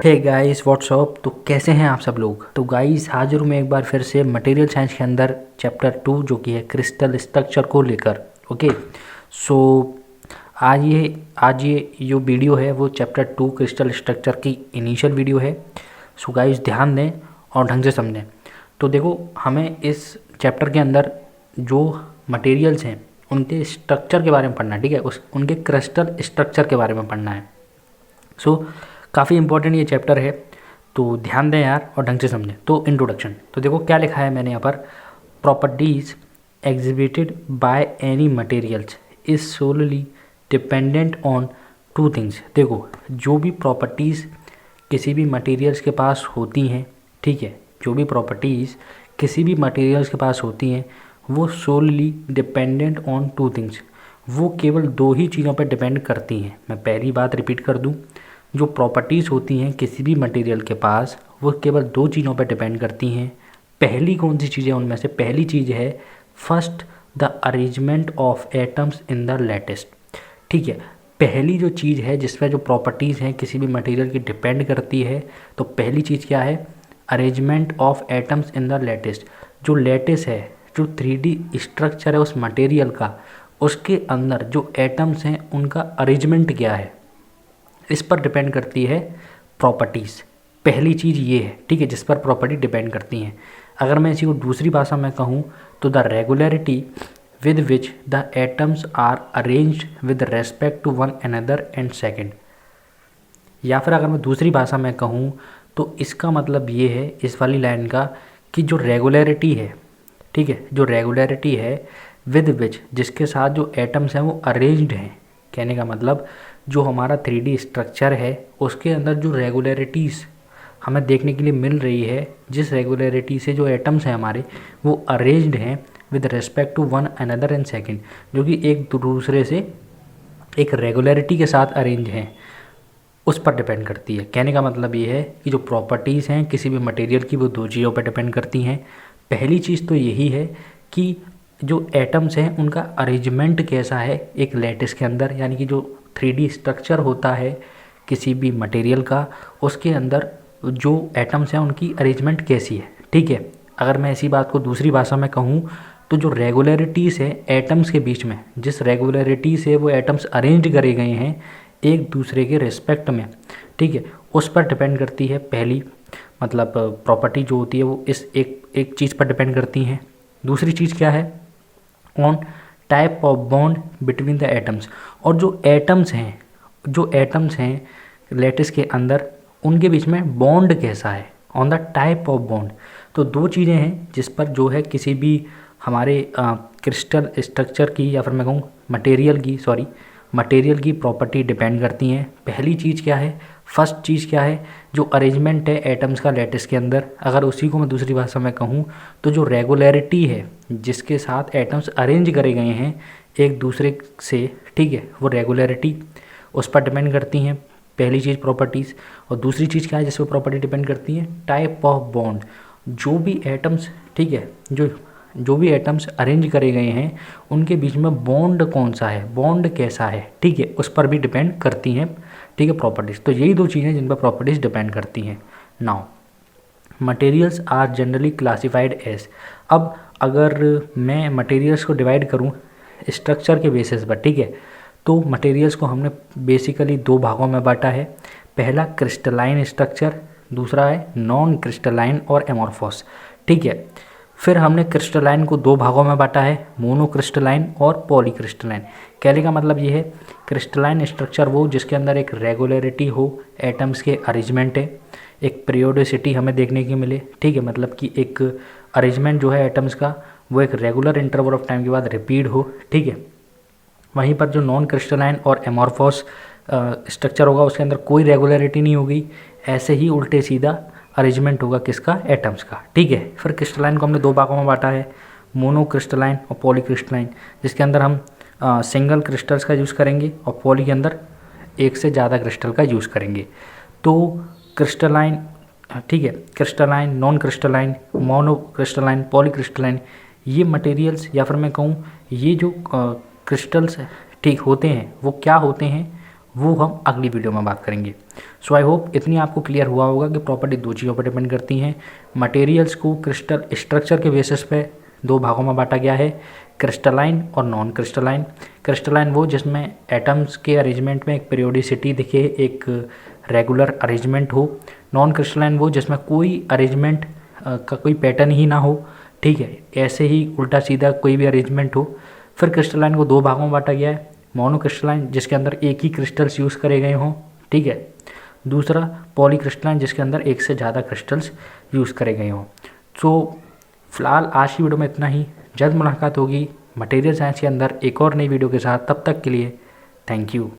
Hey guys what's up. तो कैसे हैं आप सब लोग। तो गाइस हाजिर हूँ मैं एक बार फिर से मटेरियल साइंस के अंदर चैप्टर 2 जो कि है क्रिस्टल स्ट्रक्चर को लेकर। ओके सो आज ये जो वीडियो है वो चैप्टर 2 क्रिस्टल स्ट्रक्चर की इनिशियल वीडियो है। सो गाइस ध्यान दें और ढंग से समझें। तो देखो हमें इस चैप्टर के अंदर जो मटेरियल्स हैं उनके स्ट्रक्चर के बारे में पढ़ना है, ठीक है, उनके क्रिस्टल स्ट्रक्चर के बारे में पढ़ना है। सो काफ़ी इंपॉर्टेंट ये चैप्टर है, तो ध्यान दें यार और ढंग से समझें। तो इंट्रोडक्शन, तो देखो क्या लिखा है मैंने यहाँ पर। Properties exhibited by any materials is solely dependent on two things. देखो जो भी प्रॉपर्टीज़ किसी भी मटेरियल्स के पास होती हैं, ठीक है, जो भी प्रॉपर्टीज़ किसी भी मटेरियल्स के पास होती हैं वो solely dependent on two things, वो केवल दो ही चीज़ों पर डिपेंड करती हैं। मैं पहली बात रिपीट कर दूं, जो प्रॉपर्टीज़ होती हैं किसी भी मटेरियल के पास वो केवल दो चीज़ों पर डिपेंड करती हैं। पहली कौन सी चीज़ है उनमें से, पहली चीज़ है first the arrangement of atoms in the lattice. ठीक है, पहली जो चीज़ है जिस पर जो प्रॉपर्टीज़ हैं किसी भी मटेरियल की डिपेंड करती है, तो पहली चीज़ क्या है, arrangement of atoms in the lattice. जो लैटिस है, जो 3D स्ट्रक्चर है उस मटेरियल का, उसके अंदर जो एटम्स हैं उनका अरेंजमेंट क्या है, इस पर डिपेंड करती है प्रॉपर्टीज़। पहली चीज़ ये है, ठीक है, जिस पर प्रॉपर्टी डिपेंड करती हैं। अगर मैं इसी को दूसरी भाषा में कहूँ तो the regularity with which the atoms are arranged with respect to one another and second. या फिर अगर मैं दूसरी भाषा में कहूँ तो इसका मतलब ये है इस वाली लाइन का कि जो रेगुलरिटी है, ठीक है, जो रेगुलरिटी है विद विच, जिसके साथ जो एटम्स हैं वो अरेंज्ड हैं, कहने का मतलब जो हमारा 3D स्ट्रक्चर है उसके अंदर जो रेगुलरिटीज़ हमें देखने के लिए मिल रही है, जिस रेगुलरिटी से जो एटम्स हैं हमारे वो अरेंज्ड हैं with respect to one another and second, जो कि एक दूसरे से एक रेगुलरिटी के साथ अरेंज हैं, उस पर डिपेंड करती है। कहने का मतलब ये है कि जो प्रॉपर्टीज़ हैं किसी भी मटेरियल की वो दो चीज़ों पर डिपेंड करती हैं। पहली चीज़ तो यही है कि जो एटम्स हैं उनका अरेंजमेंट कैसा है एक लैटिस के अंदर, यानी कि जो 3D स्ट्रक्चर होता है किसी भी मटेरियल का, उसके अंदर जो एटम्स हैं उनकी अरेंजमेंट कैसी है। ठीक है, अगर मैं इसी बात को दूसरी भाषा में कहूँ तो जो रेगुलरिटीज़ है एटम्स के बीच में, जिस रेगुलरिटी से वो एटम्स अरेंज करे गए हैं एक दूसरे के रिस्पेक्ट में, ठीक है, उस पर डिपेंड करती है। पहली मतलब प्रॉपर्टी जो होती है वो इस एक चीज़ पर डिपेंड करती हैं। दूसरी चीज़ क्या है, on type of bond between the atoms, और जो एटम्स हैं लैटिस के अंदर उनके बीच में बॉन्ड कैसा है, on the type of bond. तो दो चीज़ें हैं जिस पर जो है किसी भी हमारे क्रिस्टल स्ट्रक्चर की या फिर मैं कहूँ मटेरियल की प्रॉपर्टी डिपेंड करती हैं। पहली चीज़ क्या है, फर्स्ट चीज़ क्या है, जो अरेंजमेंट है एटम्स का लैटिस के अंदर। अगर उसी को मैं दूसरी भाषा में कहूँ तो जो रेगुलरिटी है जिसके साथ एटम्स अरेंज करे गए हैं एक दूसरे से, ठीक है, वो रेगुलरिटी उस पर डिपेंड करती हैं। पहली चीज़ प्रॉपर्टीज़, और दूसरी चीज़ क्या है जिस पर प्रॉपर्टी डिपेंड करती है, टाइप ऑफ बॉन्ड। जो भी एटम्स, ठीक है, जो भी एटम्स अरेंज करे गए हैं उनके बीच में बॉन्ड कौन सा है, बॉन्ड कैसा है, ठीक है, उस पर भी डिपेंड करती हैं, ठीक है, प्रॉपर्टीज़। तो यही दो चीज़ें जिन पर प्रॉपर्टीज़ डिपेंड करती हैं। Now materials are generally classified as. अब अगर मैं मटेरियल्स को डिवाइड करूं स्ट्रक्चर के बेसिस पर, ठीक है, तो मटेरियल्स को हमने बेसिकली दो भागों में बांटा है। पहला क्रिस्टलाइन स्ट्रक्चर, दूसरा है नॉन क्रिस्टलाइन और एमॉर्फोस, ठीक है। फिर हमने क्रिस्टलाइन को दो भागों में बांटा है, मोनोक्रिस्टलाइन और पॉलीक्रिस्टलाइन। कहने का मतलब ये है क्रिस्टलाइन स्ट्रक्चर वो जिसके अंदर एक रेगुलरिटी हो एटम्स के अरेंजमेंट है, एक पीरियोडिसिटी हमें देखने की मिले, ठीक है, मतलब कि एक अरेंजमेंट जो है एटम्स का वो एक रेगुलर इंटरवल ऑफ टाइम के बाद रिपीट हो, ठीक है। वहीं पर जो नॉन क्रिस्टलाइन और एमॉर्फोस स्ट्रक्चर होगा उसके अंदर कोई रेगुलरिटी नहीं होगी, ऐसे ही उल्टे सीधा अरेंजमेंट होगा किसका, एटम्स का, ठीक है। फिर क्रिस्टलाइन को हमने दो भागों में बांटा है, मोनोक्रिस्टलाइन और पॉलीक्रिस्टलाइन, जिसके अंदर हम सिंगल क्रिस्टल्स का यूज़ करेंगे और पॉली के अंदर एक से ज़्यादा क्रिस्टल का यूज़ करेंगे। तो क्रिस्टलाइन, ठीक है, crystalline, non crystalline, monocrystalline, polycrystalline, ये मटेरियल्स या फिर मैं कहूँ ये जो क्रिस्टल्स ठीक होते हैं वो क्या होते हैं, वो हम अगली वीडियो में बात करेंगे। सो आई होप इतनी आपको क्लियर हुआ होगा कि प्रॉपर्टी दो चीज़ों पर डिपेंड करती हैं। मटेरियल्स को क्रिस्टल स्ट्रक्चर के बेसिस पे दो भागों में बांटा गया है, क्रिस्टलाइन और नॉन क्रिस्टलाइन। क्रिस्टलाइन वो जिसमें एटम्स के अरेंजमेंट में एक पीरियोडिसिटी दिखे, एक रेगुलर अरेंजमेंट हो। नॉन क्रिस्टलाइन वो जिसमें कोई अरेंजमेंट का कोई पैटर्न ही ना हो, ठीक है, ऐसे ही उल्टा सीधा कोई भी अरेंजमेंट हो। फिर क्रिस्टलाइन को दो भागों में बांटा गया है, मोनोक्रिस्टलाइन जिसके अंदर एक ही क्रिस्टल्स यूज़ करे गए हों, ठीक है, दूसरा पॉलीक्रिस्टलाइन जिसके अंदर एक से ज़्यादा क्रिस्टल्स यूज़ करे गए हों। सो फिलहाल आज की वीडियो में इतना ही। जल्द मुलाकात होगी मटेरियल साइंस के अंदर एक और नई वीडियो के साथ। तब तक के लिए थैंक यू।